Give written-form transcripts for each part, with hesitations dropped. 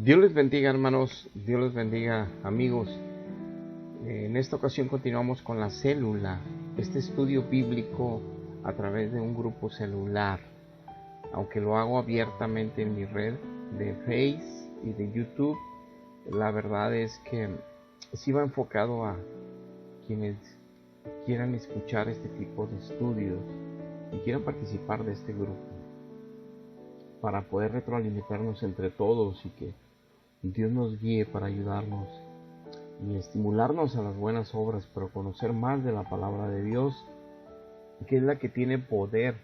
Dios les bendiga, hermanos, Dios les bendiga, amigos. En esta ocasión continuamos con la célula, este estudio bíblico a través de un grupo celular. Aunque lo hago abiertamente en mi red de Face y de YouTube, la verdad es que sí va enfocado a quienes quieran escuchar este tipo de estudios y quieran participar de este grupo para poder retroalimentarnos entre todos y que Dios nos guíe para ayudarnos y estimularnos a las buenas obras, pero conocer más de la palabra de Dios, que es la que tiene poder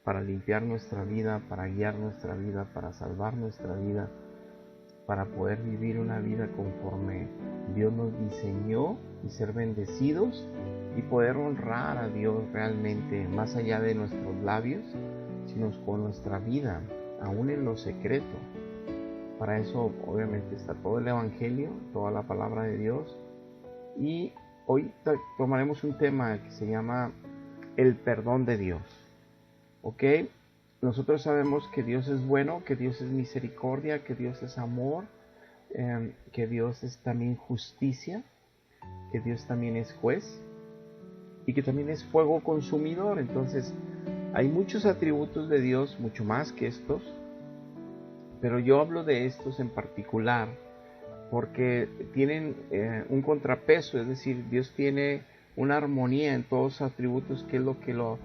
para limpiar nuestra vida, para guiar nuestra vida, para salvar nuestra vida, para poder vivir una vida conforme Dios nos diseñó y ser bendecidos y poder honrar a Dios realmente, más allá de nuestros labios, sino con nuestra vida, aún en lo secreto. Para eso obviamente está todo el Evangelio, toda la palabra de Dios. Y hoy tomaremos un tema que se llama el perdón de Dios. ¿Ok? Nosotros sabemos que Dios es bueno, que Dios es misericordia, que Dios es amor, que Dios es también justicia, que Dios también es juez y que también es fuego consumidor. Entonces hay muchos atributos de Dios, mucho más que estos. Pero yo hablo de estos en particular porque tienen un contrapeso, es decir, Dios tiene una armonía en todos sus atributos, que es lo que lo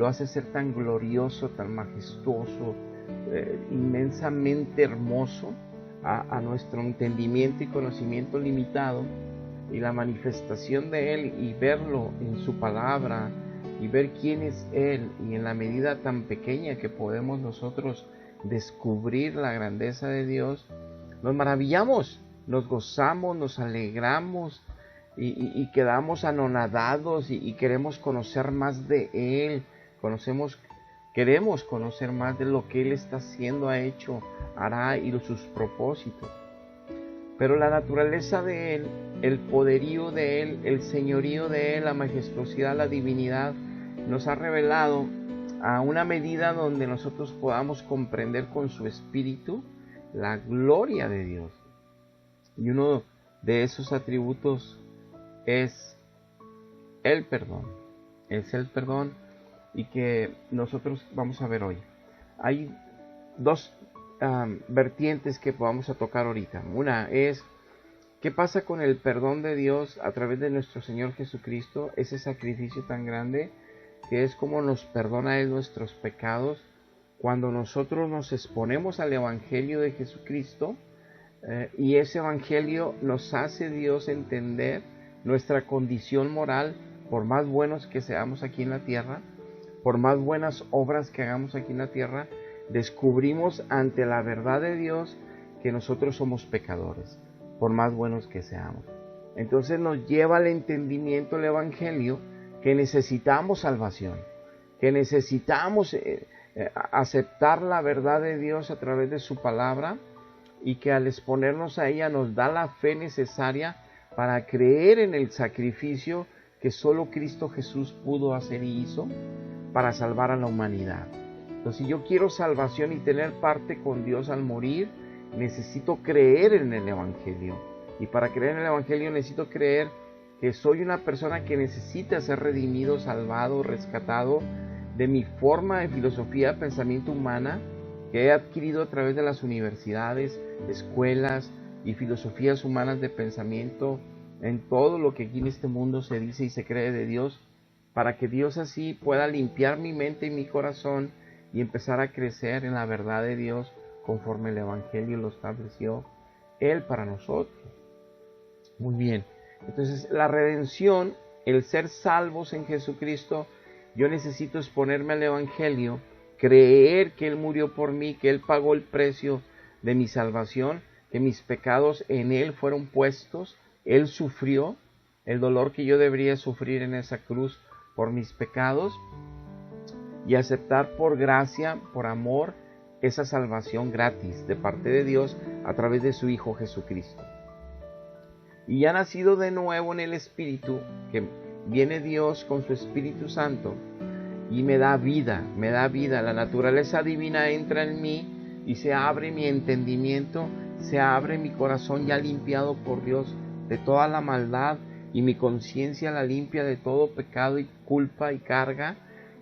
hace ser tan glorioso, tan majestuoso, inmensamente hermoso a nuestro entendimiento y conocimiento limitado, y la manifestación de Él y verlo en su palabra y ver quién es Él, y en la medida tan pequeña que podemos nosotros descubrir la grandeza de Dios, nos maravillamos, nos gozamos, nos alegramos y quedamos anonadados y queremos conocer más de Él, queremos conocer más de lo que Él está haciendo, ha hecho, hará y sus propósitos. Pero la naturaleza de Él, el poderío de Él, el señorío de Él, la majestuosidad, la divinidad, nos ha revelado a una medida donde nosotros podamos comprender con su espíritu la gloria de Dios. Y uno de esos atributos es el perdón. Es el perdón, y que nosotros vamos a ver hoy. Hay dos vertientes que vamos a tocar ahorita. Una es ¿qué pasa con el perdón de Dios a través de nuestro Señor Jesucristo? Ese sacrificio tan grande, que es como nos perdona Él nuestros pecados cuando nosotros nos exponemos al Evangelio de Jesucristo, y ese Evangelio nos hace Dios entender nuestra condición moral, por más buenos que seamos aquí en la tierra, por más buenas obras que hagamos aquí en la tierra, descubrimos ante la verdad de Dios que nosotros somos pecadores, por más buenos que seamos. Entonces nos lleva al entendimiento el Evangelio, que necesitamos salvación, que necesitamos aceptar la verdad de Dios a través de su palabra, y que al exponernos a ella nos da la fe necesaria para creer en el sacrificio que solo Cristo Jesús pudo hacer y hizo para salvar a la humanidad. Entonces, si yo quiero salvación y tener parte con Dios al morir, necesito creer en el Evangelio. Y para creer en el Evangelio necesito creer que soy una persona que necesita ser redimido, salvado, rescatado de mi forma de filosofía, pensamiento humana, que he adquirido a través de las universidades, escuelas y filosofías humanas de pensamiento, en todo lo que aquí en este mundo se dice y se cree de Dios, para que Dios así pueda limpiar mi mente y mi corazón y empezar a crecer en la verdad de Dios conforme el Evangelio lo estableció Él para nosotros. Muy bien, entonces la redención, el ser salvos en Jesucristo, yo necesito exponerme al Evangelio, creer que Él murió por mí, que Él pagó el precio de mi salvación, que mis pecados en Él fueron puestos, Él sufrió el dolor que yo debería sufrir en esa cruz por mis pecados, y aceptar por gracia, por amor, esa salvación gratis de parte de Dios a través de su Hijo Jesucristo. Y ya nacido de nuevo en el Espíritu, que viene Dios con su Espíritu Santo y me da vida, la naturaleza divina entra en mí, y se abre mi entendimiento, se abre mi corazón ya limpiado por Dios de toda la maldad, y mi conciencia la limpia de todo pecado y culpa y carga,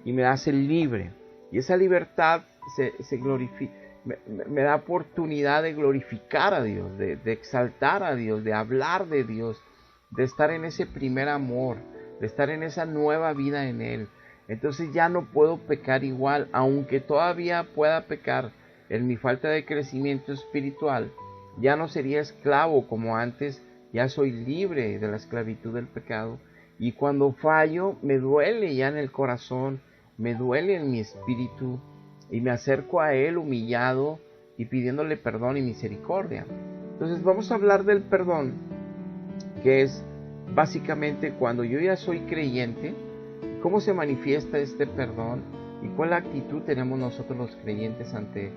y me hace libre. Y esa libertad se glorifica, me da oportunidad de glorificar a Dios, de exaltar a Dios, de hablar de Dios, de estar en ese primer amor, de estar en esa nueva vida en Él. Entonces ya no puedo pecar igual, aunque todavía pueda pecar en mi falta de crecimiento espiritual. Ya no sería esclavo como antes, ya soy libre de la esclavitud del pecado. Y cuando fallo, me duele ya en el corazón, me duele en mi espíritu, y me acerco a Él humillado y pidiéndole perdón y misericordia. Entonces vamos a hablar del perdón, que es básicamente cuando yo ya soy creyente, cómo se manifiesta este perdón y cuál actitud tenemos nosotros los creyentes ante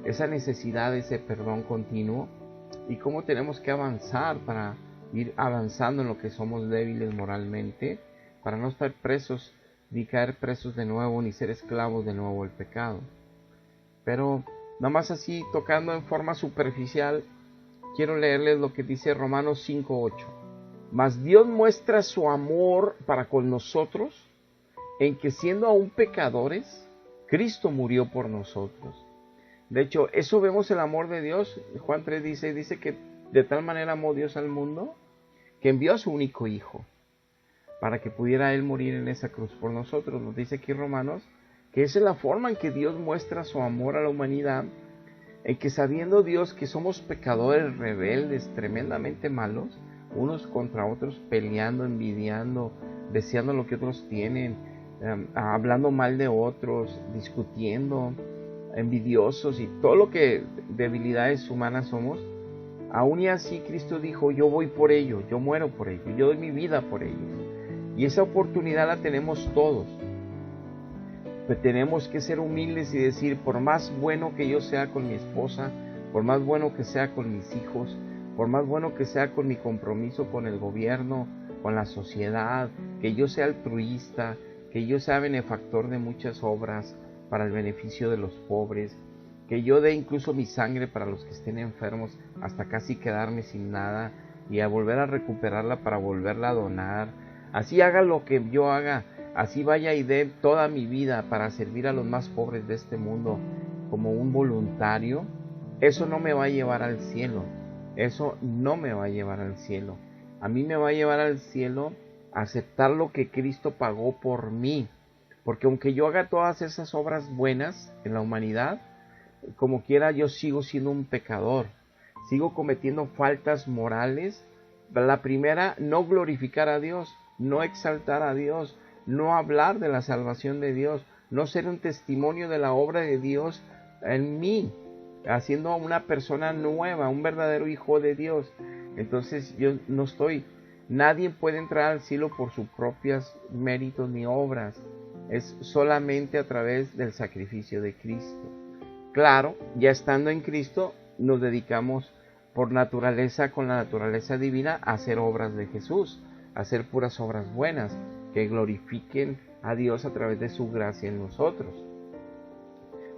esa necesidad de ese perdón continuo, y cómo tenemos que avanzar para ir avanzando en lo que somos débiles moralmente, para no estar presos, ni caer presos de nuevo, ni ser esclavos de nuevo del pecado. Pero nada más así, tocando en forma superficial, quiero leerles lo que dice Romanos 5:8. Mas Dios muestra su amor para con nosotros, en que siendo aún pecadores, Cristo murió por nosotros. De hecho, eso vemos el amor de Dios. Juan 3 dice que de tal manera amó Dios al mundo, que envió a su único Hijo, para que pudiera Él morir en esa cruz por nosotros. Nos dice aquí Romanos, que esa es la forma en que Dios muestra su amor a la humanidad, en que sabiendo Dios que somos pecadores, rebeldes, tremendamente malos, unos contra otros, peleando, envidiando, deseando lo que otros tienen, hablando mal de otros, discutiendo, envidiosos y todo lo que debilidades humanas somos, aún y así Cristo dijo, yo voy por ellos, yo muero por ellos, yo doy mi vida por ellos. Y esa oportunidad la tenemos todos. Pero tenemos que ser humildes y decir, por más bueno que yo sea con mi esposa, por más bueno que sea con mis hijos, por más bueno que sea con mi compromiso con el gobierno, con la sociedad, que yo sea altruista, que yo sea benefactor de muchas obras para el beneficio de los pobres, que yo dé incluso mi sangre para los que estén enfermos hasta casi quedarme sin nada y a volver a recuperarla para volverla a donar. Así haga lo que yo haga, así vaya y dé toda mi vida para servir a los más pobres de este mundo como un voluntario, eso no me va a llevar al cielo. Eso no me va a llevar al cielo. A mí me va a llevar al cielo aceptar lo que Cristo pagó por mí. Porque aunque yo haga todas esas obras buenas en la humanidad, como quiera yo sigo siendo un pecador. Sigo cometiendo faltas morales. La primera, no glorificar a Dios, no exaltar a Dios, no hablar de la salvación de Dios, no ser un testimonio de la obra de Dios en mí, haciendo a una persona nueva, un verdadero hijo de Dios. Entonces yo no estoy, nadie puede entrar al cielo por sus propios méritos ni obras, es solamente a través del sacrificio de Cristo. Claro, ya estando en Cristo, nos dedicamos por naturaleza, con la naturaleza divina, a hacer obras de Jesús, a hacer puras obras buenas, que glorifiquen a Dios a través de su gracia en nosotros.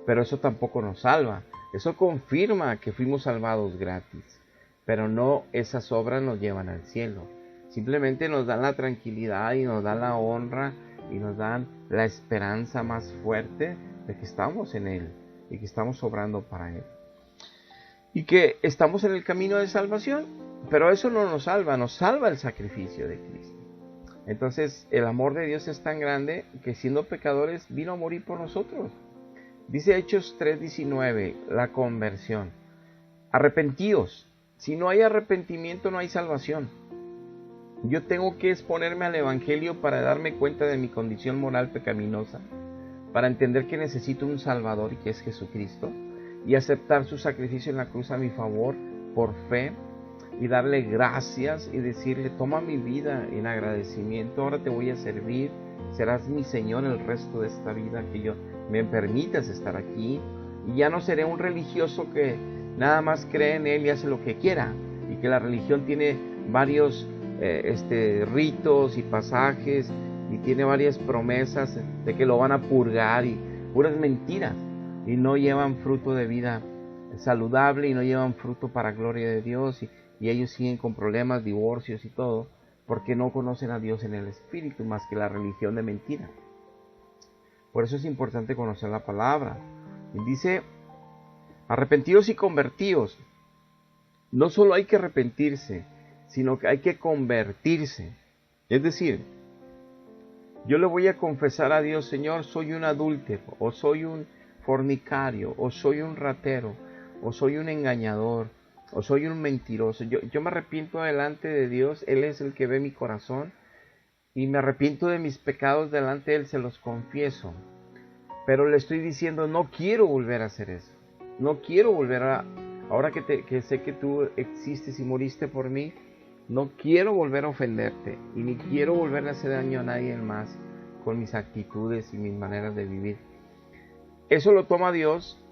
Pero eso tampoco nos salva. Eso confirma que fuimos salvados gratis, pero no esas obras nos llevan al cielo. Simplemente nos dan la tranquilidad y nos dan la honra y nos dan la esperanza más fuerte de que estamos en Él y que estamos obrando para Él. Y que estamos en el camino de salvación, pero eso no nos salva el sacrificio de Cristo. Entonces el amor de Dios es tan grande que siendo pecadores vino a morir por nosotros. Dice Hechos 3:19, la conversión. Arrepentíos. Si no hay arrepentimiento no hay salvación. Yo tengo que exponerme al Evangelio para darme cuenta de mi condición moral pecaminosa, para entender que necesito un Salvador y que es Jesucristo, y aceptar su sacrificio en la cruz a mi favor por fe, y darle gracias y decirle, toma mi vida en agradecimiento, ahora te voy a servir, serás mi Señor el resto de esta vida que yo me permitas estar aquí, y ya no seré un religioso que nada más cree en Él y hace lo que quiera, y que la religión tiene varios ritos y pasajes, y tiene varias promesas de que lo van a purgar, y puras mentiras, y no llevan fruto de vida saludable y no llevan fruto para gloria de Dios y ellos siguen con problemas, divorcios y todo, porque no conocen a Dios en el Espíritu más que la religión de mentira. Por eso es importante conocer la palabra. Y dice, arrepentíos y convertíos. No solo hay que arrepentirse, sino que hay que convertirse. Es decir, yo le voy a confesar a Dios, Señor, soy un adúltero, o soy un fornicario, o soy un ratero, o soy un engañador, o soy un mentiroso. Yo me arrepiento delante de Dios, Él es el que ve mi corazón, y me arrepiento de mis pecados delante de Él, se los confieso. Pero le estoy diciendo, no quiero volver a hacer eso. No quiero volver a... Ahora que sé que tú existes y moriste por mí, no quiero volver a ofenderte. Y ni quiero volver a hacer daño a nadie más con mis actitudes y mis maneras de vivir. Eso lo toma Dios,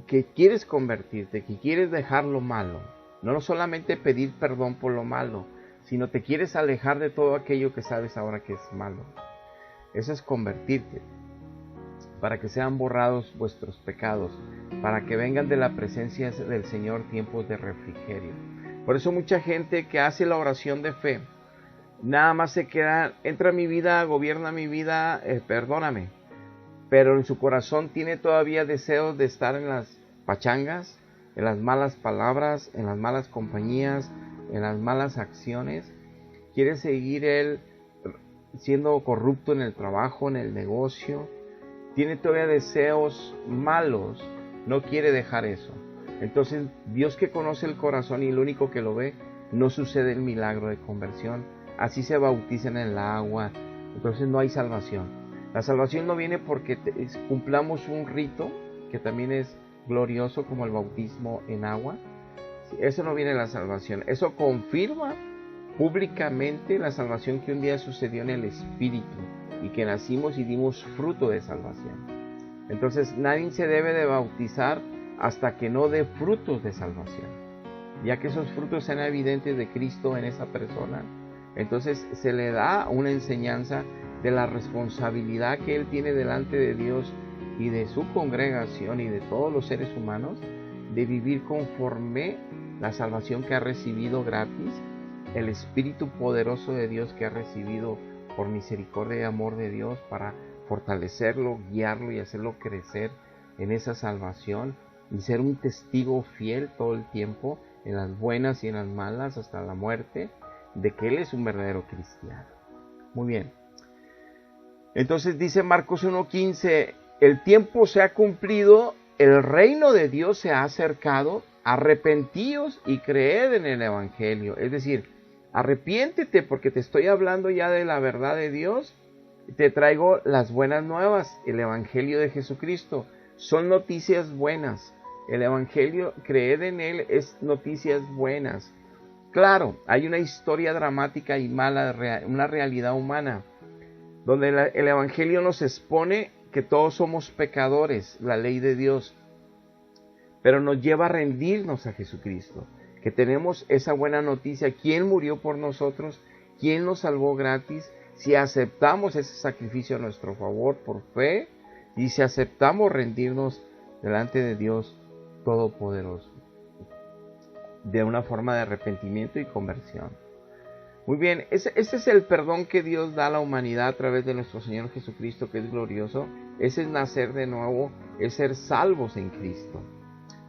que quieres convertirte, que quieres dejar lo malo. No solamente pedir perdón por lo malo, sino te quieres alejar de todo aquello que sabes ahora que es malo. Eso es convertirte, para que sean borrados vuestros pecados, para que vengan de la presencia del Señor tiempos de refrigerio. Por eso mucha gente que hace la oración de fe, nada más se queda, entra a mi vida, gobierna mi vida, perdóname. Pero en su corazón tiene todavía deseos de estar en las pachangas, en las malas palabras, en las malas compañías, en las malas acciones. Quiere seguir él siendo corrupto en el trabajo, en el negocio. Tiene todavía deseos malos, no quiere dejar eso. Entonces Dios, que conoce el corazón y el único que lo ve, no sucede el milagro de conversión. Así se bautizan en el agua, entonces no hay salvación. La salvación no viene porque cumplamos un rito, que también es glorioso como el bautismo en agua. Eso no viene de la salvación. Eso confirma públicamente la salvación que un día sucedió en el Espíritu y que nacimos y dimos fruto de salvación. Entonces nadie se debe de bautizar hasta que no dé frutos de salvación. Ya que esos frutos sean evidentes de Cristo en esa persona, entonces se le da una enseñanza de la responsabilidad que él tiene delante de Dios y de su congregación y de todos los seres humanos, de vivir conforme la salvación que ha recibido gratis, el Espíritu poderoso de Dios que ha recibido por misericordia y amor de Dios, para fortalecerlo, guiarlo y hacerlo crecer en esa salvación y ser un testigo fiel todo el tiempo, en las buenas y en las malas, hasta la muerte, de que Él es un verdadero cristiano. Muy bien. Entonces dice Marcos 1:15, el tiempo se ha cumplido, el reino de Dios se ha acercado, arrepentíos y creed en el Evangelio. Es decir, arrepiéntete porque te estoy hablando ya de la verdad de Dios. Te traigo las buenas nuevas, el Evangelio de Jesucristo. Son noticias buenas. El Evangelio, creed en Él, es noticias buenas. Claro, hay una historia dramática y mala, una realidad humana, donde el Evangelio nos expone que todos somos pecadores, la ley de Dios, pero nos lleva a rendirnos a Jesucristo, que tenemos esa buena noticia, quién murió por nosotros, quién nos salvó gratis, si aceptamos ese sacrificio a nuestro favor por fe, y si aceptamos rendirnos delante de Dios Todopoderoso, de una forma de arrepentimiento y conversión. Muy bien, ese es el perdón que Dios da a la humanidad a través de nuestro Señor Jesucristo, que es glorioso. Ese es nacer de nuevo, es ser salvos en Cristo.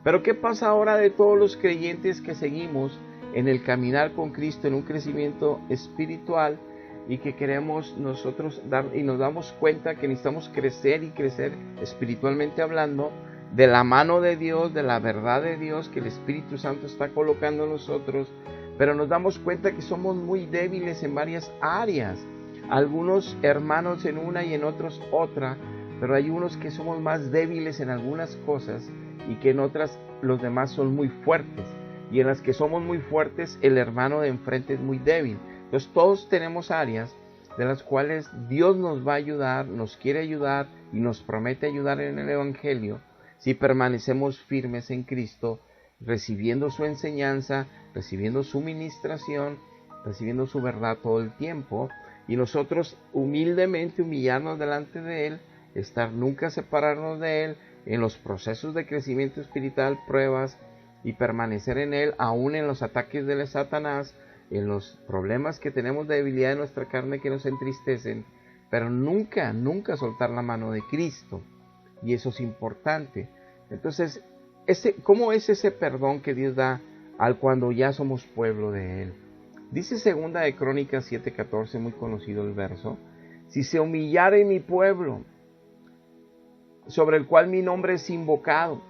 Pero ¿qué pasa ahora de todos los creyentes que seguimos en el caminar con Cristo, en un crecimiento espiritual, y que queremos nosotros dar, y nos damos cuenta que necesitamos crecer y crecer espiritualmente hablando, de la mano de Dios, de la verdad de Dios que el Espíritu Santo está colocando en nosotros, pero nos damos cuenta que somos muy débiles en varias áreas, algunos hermanos en una y en otros otra, pero hay unos que somos más débiles en algunas cosas y que en otras los demás son muy fuertes, y en las que somos muy fuertes el hermano de enfrente es muy débil. Entonces todos tenemos áreas de las cuales Dios nos va a ayudar, nos quiere ayudar y nos promete ayudar en el Evangelio, si permanecemos firmes en Cristo, recibiendo su enseñanza, recibiendo su ministración, recibiendo su verdad todo el tiempo, y nosotros humildemente humillarnos delante de Él, nunca separarnos de Él, en los procesos de crecimiento espiritual, pruebas y permanecer en Él, aún en los ataques de Satanás, en los problemas que tenemos de debilidad de nuestra carne que nos entristecen, pero nunca, nunca soltar la mano de Cristo. Y eso es importante. Entonces, ¿cómo es ese perdón que Dios da al cuando ya somos pueblo de Él? Dice segunda de Crónicas 7:14, muy conocido el verso: si se humillare mi pueblo, sobre el cual mi nombre es invocado,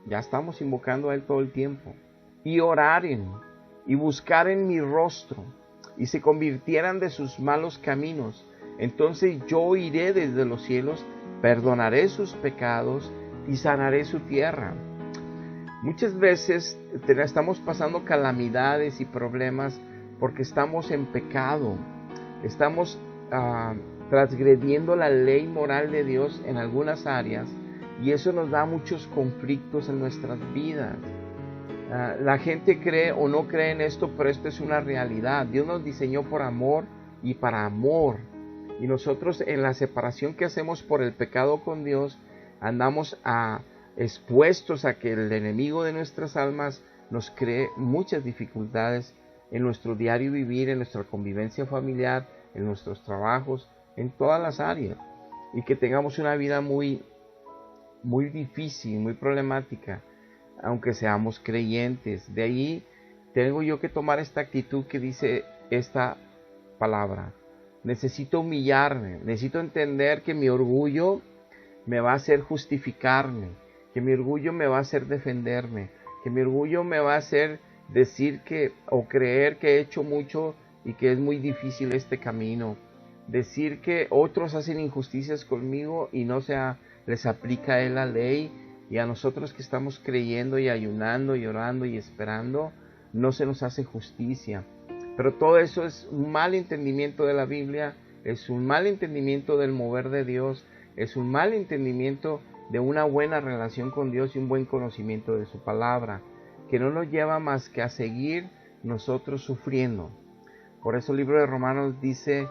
ya estamos invocando a Él todo el tiempo, y oraren, y buscaren mi rostro, y se convirtieran de sus malos caminos, entonces yo iré desde los cielos, perdonaré sus pecados, y sanaré su tierra. Muchas veces estamos pasando calamidades y problemas porque estamos en pecado, estamos transgrediendo la ley moral de Dios en algunas áreas, y eso nos da muchos conflictos en nuestras vidas. La gente cree o no cree en esto, pero esto es una realidad. Dios nos diseñó por amor y para amor, y nosotros en la separación que hacemos por el pecado con Dios andamos expuestos a que el enemigo de nuestras almas nos cree muchas dificultades en nuestro diario vivir, en nuestra convivencia familiar, en nuestros trabajos, en todas las áreas, y que tengamos una vida muy, muy difícil, muy problemática, aunque seamos creyentes. De ahí tengo yo que tomar esta actitud que dice esta palabra: necesito humillarme, necesito entender que mi orgullo me va a hacer justificarme, que mi orgullo me va a hacer defenderme, que mi orgullo me va a hacer decir que o creer que he hecho mucho y que es muy difícil este camino, decir que otros hacen injusticias conmigo y no les aplica a Él la ley, y a nosotros que estamos creyendo y ayunando y orando y esperando no se nos hace justicia. Pero todo eso es un mal entendimiento de la Biblia, es un mal entendimiento del mover de Dios, es un mal entendimiento de una buena relación con Dios y un buen conocimiento de su palabra, que no nos lleva más que a seguir nosotros sufriendo. Por eso el libro de Romanos dice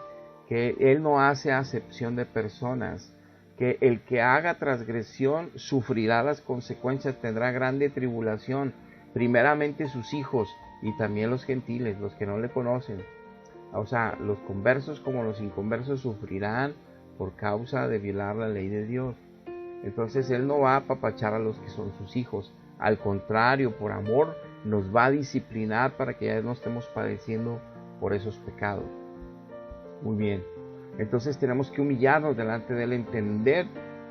que Él no hace acepción de personas, que el que haga transgresión sufrirá las consecuencias, tendrá grande tribulación, primeramente sus hijos y también los gentiles, los que no le conocen. O sea, los conversos como los inconversos sufrirán por causa de violar la ley de Dios. Entonces Él no va a apapachar a los que son sus hijos, al contrario, por amor nos va a disciplinar para que ya no estemos padeciendo por esos pecados. Muy bien, entonces tenemos que humillarnos delante de Él, entender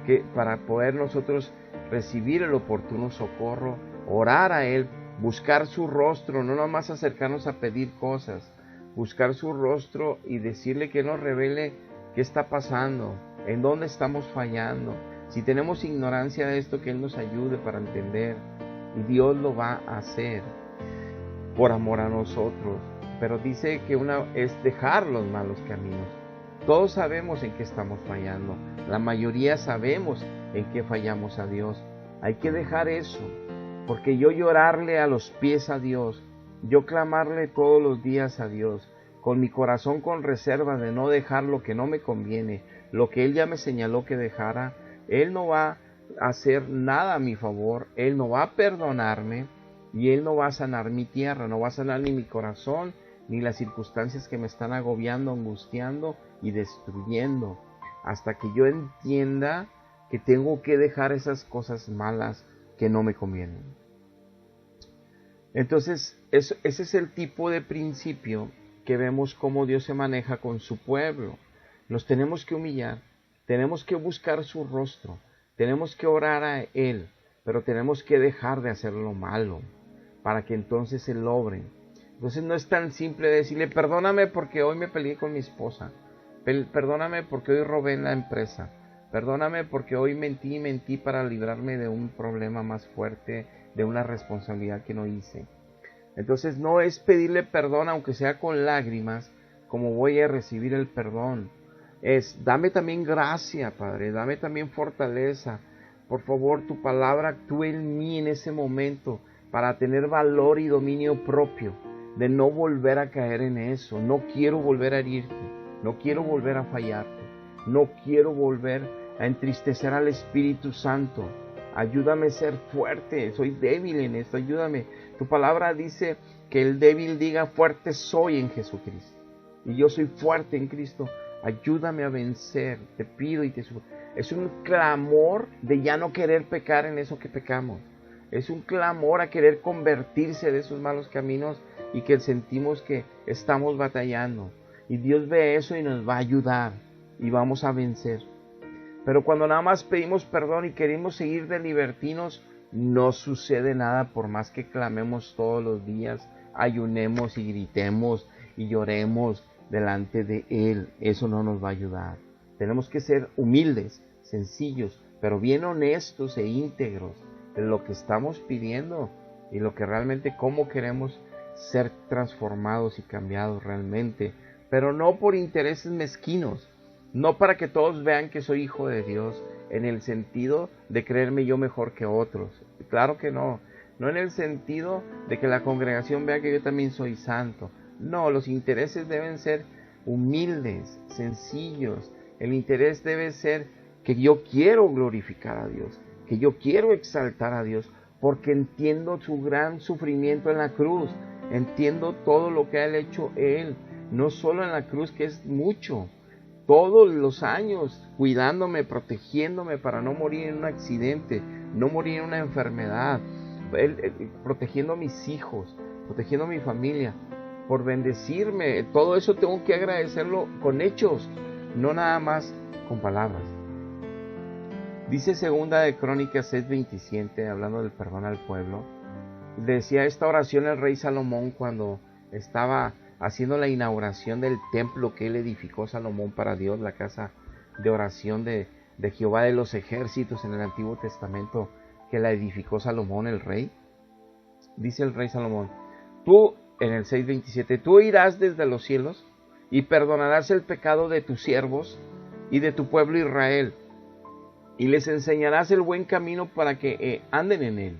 que para poder nosotros recibir el oportuno socorro, orar a Él, buscar su rostro, no nomás acercarnos a pedir cosas, buscar su rostro y decirle que nos revele qué está pasando, en dónde estamos fallando. Si tenemos ignorancia de esto, que Él nos ayude para entender, y Dios lo va a hacer por amor a nosotros. Pero dice que una es dejar los malos caminos. Todos sabemos en qué estamos fallando, la mayoría sabemos en qué fallamos a Dios. Hay que dejar eso, porque yo llorarle a los pies a Dios, yo clamarle todos los días a Dios, con mi corazón con reserva de no dejar lo que no me conviene, lo que Él ya me señaló que dejara, Él no va a hacer nada a mi favor, Él no va a perdonarme y Él no va a sanar mi tierra, no va a sanar ni mi corazón, ni las circunstancias que me están agobiando, angustiando y destruyendo, hasta que yo entienda que tengo que dejar esas cosas malas que no me convienen. Entonces, ese es el tipo de principio que vemos cómo Dios se maneja con su pueblo. Nos tenemos que humillar, tenemos que buscar su rostro, tenemos que orar a Él, pero tenemos que dejar de hacer lo malo, para que entonces Él obre. Entonces no es tan simple decirle: perdóname porque hoy me peleé con mi esposa, perdóname porque hoy robé en la empresa, perdóname porque hoy mentí para librarme de un problema más fuerte, de una responsabilidad que no hice. Entonces no es pedirle perdón, aunque sea con lágrimas, como voy a recibir el perdón. Es: dame también gracia, Padre, dame también fortaleza. Por favor, tu palabra actúe en mí en ese momento para tener valor y dominio propio, de no volver a caer en eso. No quiero volver a herirte, no quiero volver a fallarte, no quiero volver a entristecer al Espíritu Santo, Ayúdame a ser fuerte, soy débil en esto, ayúdame. Tu palabra dice que el débil diga fuerte soy en Jesucristo. Y yo soy fuerte en Cristo. Ayúdame a vencer, te pido y te suplico. Es un clamor de ya no querer pecar en eso que pecamos. Es un clamor a querer convertirse de esos malos caminos y que sentimos que estamos batallando. Y Dios ve eso y nos va a ayudar y vamos a vencer. Pero cuando nada más pedimos perdón y queremos seguir de libertinos, no sucede nada por más que clamemos todos los días, ayunemos y gritemos y lloremos delante de Él. Eso no nos va a ayudar. Tenemos que ser humildes, sencillos, pero bien honestos e íntegros en lo que estamos pidiendo y lo que realmente, cómo queremos ser transformados y cambiados realmente, pero no por intereses mezquinos, no para que todos vean que soy hijo de Dios, en el sentido de creerme yo mejor que otros. Claro que no, no en el sentido de que la congregación vea que yo también soy santo. No, los intereses deben ser humildes, sencillos. El interés debe ser que yo quiero glorificar a Dios, que yo quiero exaltar a Dios, porque entiendo su gran sufrimiento en la cruz, entiendo todo lo que ha hecho Él, no solo en la cruz, que es mucho, todos los años cuidándome, protegiéndome para no morir en un accidente, no morir en una enfermedad, protegiendo a mis hijos, protegiendo a mi familia, por bendecirme. Todo eso tengo que agradecerlo con hechos, no nada más con palabras. Dice segunda de Crónicas 6:27, hablando del perdón al pueblo, decía esta oración el rey Salomón cuando estaba haciendo la inauguración del templo que él edificó Salomón para Dios, la casa de oración de Jehová de los ejércitos en el Antiguo Testamento, que la edificó Salomón el rey. Dice el rey Salomón, tú, en el 6:27, tú irás desde los cielos y perdonarás el pecado de tus siervos y de tu pueblo Israel, y les enseñarás el buen camino para que anden en él,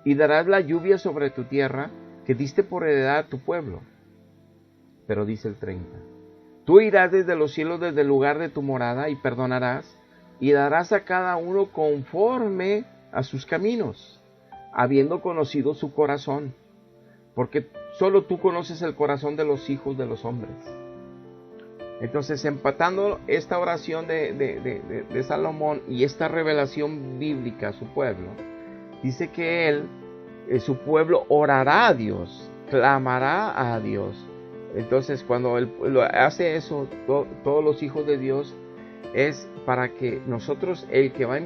y darás la lluvia sobre tu tierra que diste por heredad a tu pueblo. Pero dice el 30, tú irás desde los cielos, desde el lugar de tu morada, y perdonarás, y darás a cada uno conforme a sus caminos, habiendo conocido su corazón, porque solo tú conoces el corazón de los hijos de los hombres. Entonces, empatando esta oración de Salomón y esta revelación bíblica a su pueblo, dice que él, su pueblo, orará a Dios, clamará a Dios. Entonces, cuando él hace eso, todos los hijos de Dios, es para que nosotros, el que va a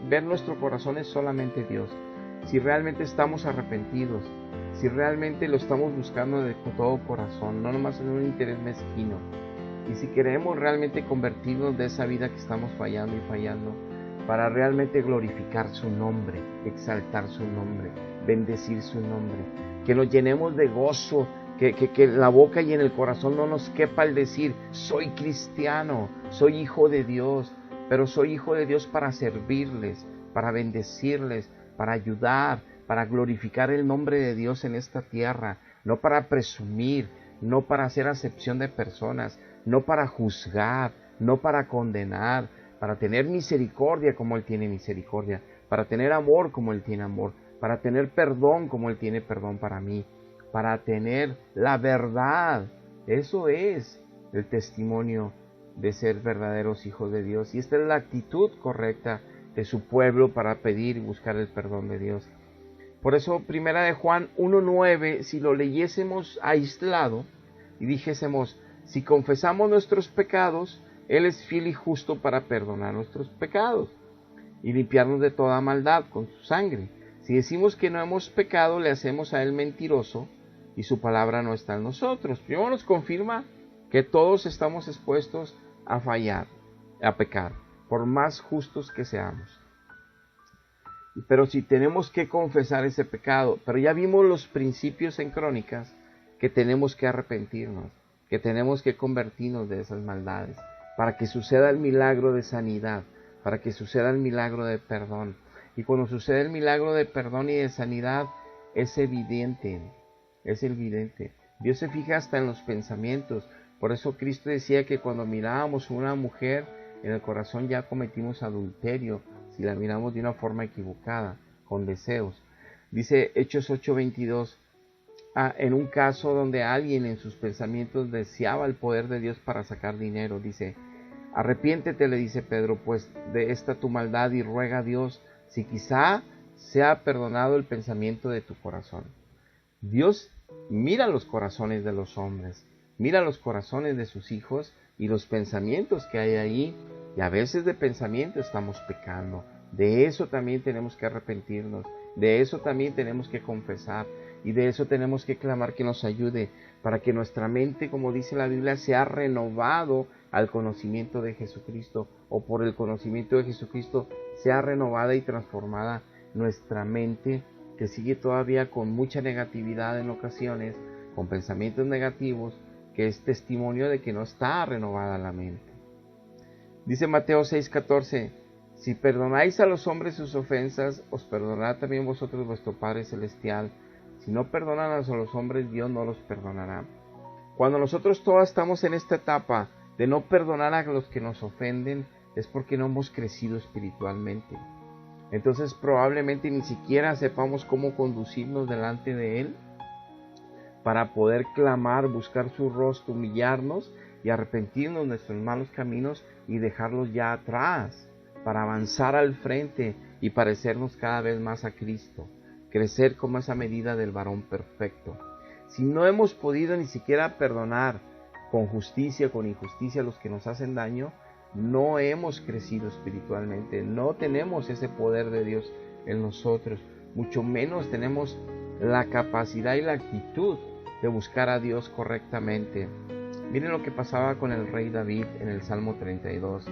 ver nuestro corazón es solamente Dios. Si realmente estamos arrepentidos, si realmente lo estamos buscando de todo corazón, no nomás en un interés mezquino. Y si queremos realmente convertirnos de esa vida que estamos fallando y fallando, para realmente glorificar su nombre, exaltar su nombre, bendecir su nombre, que nos llenemos de gozo, que en la boca y en el corazón no nos quepa el decir, soy cristiano, soy hijo de Dios, pero soy hijo de Dios para servirles, para bendecirles, para ayudar, para glorificar el nombre de Dios en esta tierra, no para presumir, no para hacer acepción de personas, no para juzgar, no para condenar, para tener misericordia como Él tiene misericordia, para tener amor como Él tiene amor, para tener perdón como Él tiene perdón para mí, para tener la verdad. Eso es el testimonio de ser verdaderos hijos de Dios. Y esta es la actitud correcta de su pueblo para pedir y buscar el perdón de Dios. Por eso, primera de Juan 1:9, si lo leyésemos aislado y dijésemos, si confesamos nuestros pecados, Él es fiel y justo para perdonar nuestros pecados y limpiarnos de toda maldad con su sangre. Si decimos que no hemos pecado, le hacemos a Él mentiroso y su palabra no está en nosotros. Primero nos confirma que todos estamos expuestos a fallar, a pecar, por más justos que seamos. Pero si tenemos que confesar ese pecado, pero ya vimos los principios en Crónicas, que tenemos que arrepentirnos, que tenemos que convertirnos de esas maldades, para que suceda el milagro de sanidad, para que suceda el milagro de perdón. Y cuando sucede el milagro de perdón y de sanidad, es evidente, es evidente. Dios se fija hasta en los pensamientos. Por eso Cristo decía que cuando mirábamos a una mujer, en el corazón ya cometimos adulterio. si la miramos de una forma equivocada, con deseos. Dice Hechos 8:22, en un caso donde alguien en sus pensamientos deseaba el poder de Dios para sacar dinero, dice, arrepiéntete, le dice Pedro, pues de esta tu maldad y ruega a Dios si quizá sea perdonado el pensamiento de tu corazón. Dios mira los corazones de los hombres, mira los corazones de sus hijos y los pensamientos que hay ahí, y a veces de pensamiento estamos pecando. De eso también tenemos que arrepentirnos, de eso también tenemos que confesar, y de eso tenemos que clamar que nos ayude, para que nuestra mente, como dice la Biblia, sea renovado al conocimiento de Jesucristo, o por el conocimiento de Jesucristo sea renovada y transformada nuestra mente, que sigue todavía con mucha negatividad en ocasiones, con pensamientos negativos, que es testimonio de que no está renovada la mente. Dice Mateo 6:14, si perdonáis a los hombres sus ofensas, os perdonará también vosotros vuestro Padre Celestial. Si no perdonan a los hombres, Dios no los perdonará. Cuando nosotros todos estamos en esta etapa de no perdonar a los que nos ofenden, es porque no hemos crecido espiritualmente. Entonces probablemente ni siquiera sepamos cómo conducirnos delante de Él para poder clamar, buscar su rostro, humillarnos y arrepentirnos de nuestros malos caminos y dejarlos ya atrás para avanzar al frente y parecernos cada vez más a Cristo, crecer como esa medida del varón perfecto. Si no hemos podido ni siquiera perdonar con justicia, con injusticia a los que nos hacen daño, no hemos crecido espiritualmente, no tenemos ese poder de Dios en nosotros, mucho menos tenemos la capacidad y la actitud de buscar a Dios correctamente. Miren lo que pasaba con el rey David en el Salmo 32.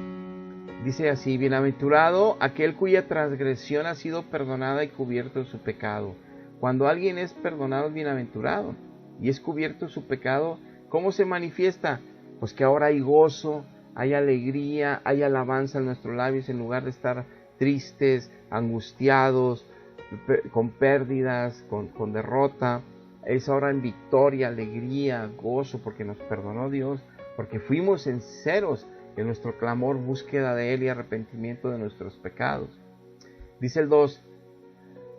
Dice así, bienaventurado aquel cuya transgresión ha sido perdonada y cubierto su pecado. Cuando alguien es perdonado es bienaventurado y es cubierto su pecado, ¿cómo se manifiesta? Pues que ahora hay gozo, hay alegría, hay alabanza en nuestros labios en lugar de estar tristes, angustiados, con pérdidas, con derrota. Es ahora en victoria, alegría, gozo, porque nos perdonó Dios, porque fuimos sinceros en nuestro clamor, búsqueda de Él y arrepentimiento de nuestros pecados. Dice el 2,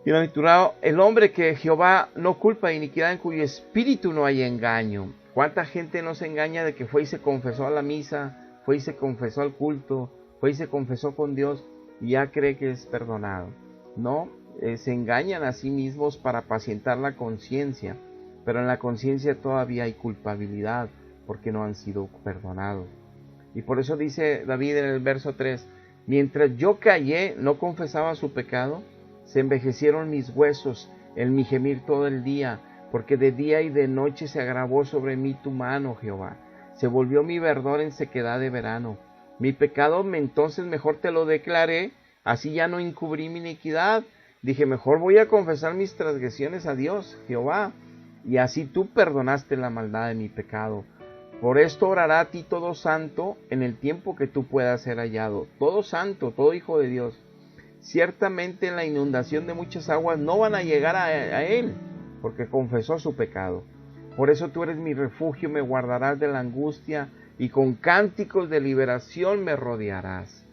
bienaventurado el hombre que Jehová no culpa iniquidad, en cuyo espíritu no hay engaño. ¿Cuánta gente nos engaña de que fue y se confesó a la misa, fue y se confesó al culto, fue y se confesó con Dios y ya cree que es perdonado? No, se engañan a sí mismos para apacientar la conciencia, pero en la conciencia todavía hay culpabilidad porque no han sido perdonados. Y por eso dice David en el verso 3, mientras yo callé, no confesaba su pecado, se envejecieron mis huesos en mi gemir todo el día, porque de día y de noche se agravó sobre mí tu mano, Jehová. Se volvió mi verdor en sequedad de verano. Mi pecado entonces mejor te lo declaré, así ya no encubrí mi iniquidad. Dije, mejor voy a confesar mis transgresiones a Dios, Jehová, y así tú perdonaste la maldad de mi pecado. Por esto orará a ti todo santo en el tiempo que tú puedas ser hallado. Todo santo, todo hijo de Dios. Ciertamente en la inundación de muchas aguas no van a llegar a él, porque confesó su pecado. Por eso tú eres mi refugio, me guardarás de la angustia, y con cánticos de liberación me rodearás.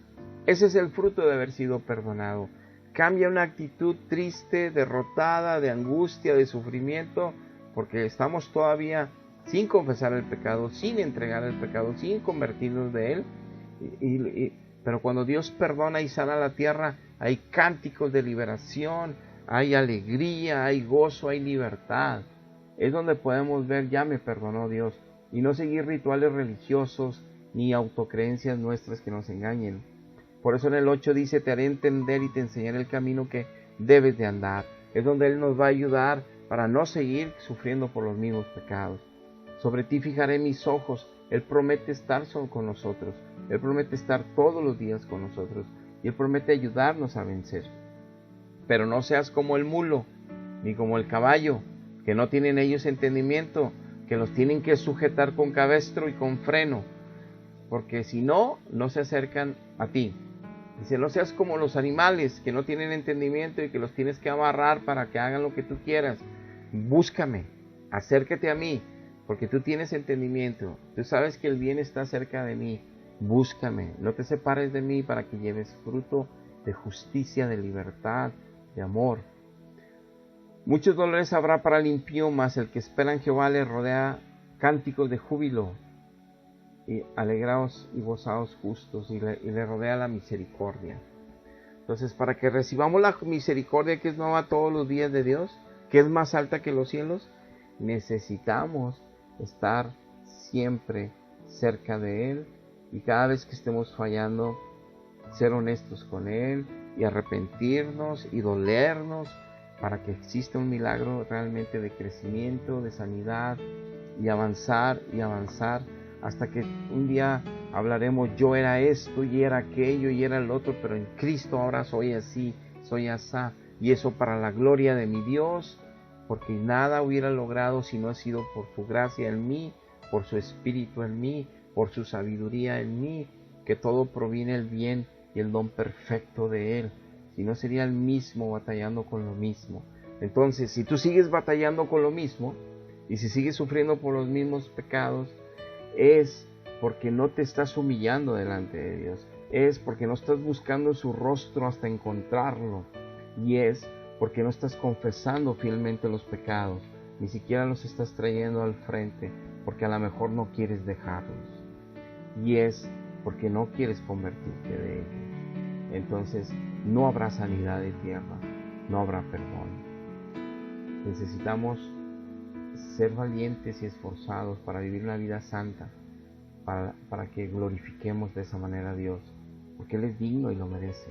Ese es el fruto de haber sido perdonado. Cambia una actitud triste, derrotada, de angustia, de sufrimiento, porque estamos todavía sin confesar el pecado, sin entregar el pecado, sin convertirnos de él. Pero cuando Dios perdona y sana la tierra, hay cánticos de liberación, hay alegría, hay gozo, hay libertad. Es donde podemos ver, ya me perdonó Dios, y no seguir rituales religiosos ni autocreencias nuestras que nos engañen. Por eso en el 8 dice, te haré entender y te enseñaré el camino que debes de andar. Es donde Él nos va a ayudar para no seguir sufriendo por los mismos pecados. Sobre ti fijaré mis ojos. Él promete estar con nosotros. Él promete estar todos los días con nosotros. Y Él promete ayudarnos a vencer. Pero no seas como el mulo, ni como el caballo, que no tienen ellos entendimiento, que los tienen que sujetar con cabestro y con freno, porque si no, no se acercan a ti. Dice, no seas como los animales, que no tienen entendimiento y que los tienes que amarrar para que hagan lo que tú quieras. Búscame, acércate a mí, porque tú tienes entendimiento. Tú sabes que el bien está cerca de mí. Búscame, no te separes de mí para que lleves fruto de justicia, de libertad, de amor. Muchos dolores habrá para el impío, mas el que espera en Jehová le rodea cánticos de júbilo. Y alegraos y gozaos justos, y le rodea la misericordia. Entonces, para que recibamos la misericordia que es nueva todos los días de Dios, que es más alta que los cielos, necesitamos estar siempre cerca de Él, y cada vez que estemos fallando, ser honestos con Él y arrepentirnos y dolernos para que exista un milagro realmente de crecimiento, de sanidad, y avanzar hasta que un día hablaremos: yo era esto y era aquello y era el otro, pero en Cristo ahora soy así, soy asá, y eso para la gloria de mi Dios, porque nada hubiera logrado si no ha sido por su gracia en mí, por su Espíritu en mí, por su sabiduría en mí, que todo proviene el bien y el don perfecto de Él. Si no, sería el mismo batallando con lo mismo. Entonces, si tú sigues batallando con lo mismo, y si sigues sufriendo por los mismos pecados, es porque no te estás humillando delante de Dios, es porque no estás buscando su rostro hasta encontrarlo, y es porque no estás confesando fielmente los pecados, ni siquiera los estás trayendo al frente, porque a lo mejor no quieres dejarlos, y es porque no quieres convertirte de ellos. Entonces no habrá sanidad de tierra, no habrá perdón. Necesitamos ser valientes y esforzados para vivir una vida santa, para que glorifiquemos de esa manera a Dios, porque Él es digno y lo merece.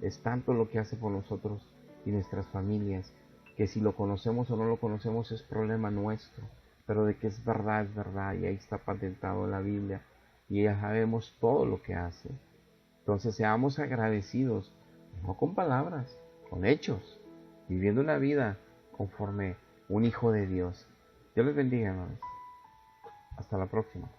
Es tanto lo que hace por nosotros y nuestras familias, que si lo conocemos o no lo conocemos es problema nuestro, pero de que es verdad, y ahí está patentado en la Biblia, y ya sabemos todo lo que hace. Entonces seamos agradecidos, no con palabras, con hechos, viviendo una vida conforme un hijo de Dios. Dios les bendiga, hermanos. Hasta la próxima.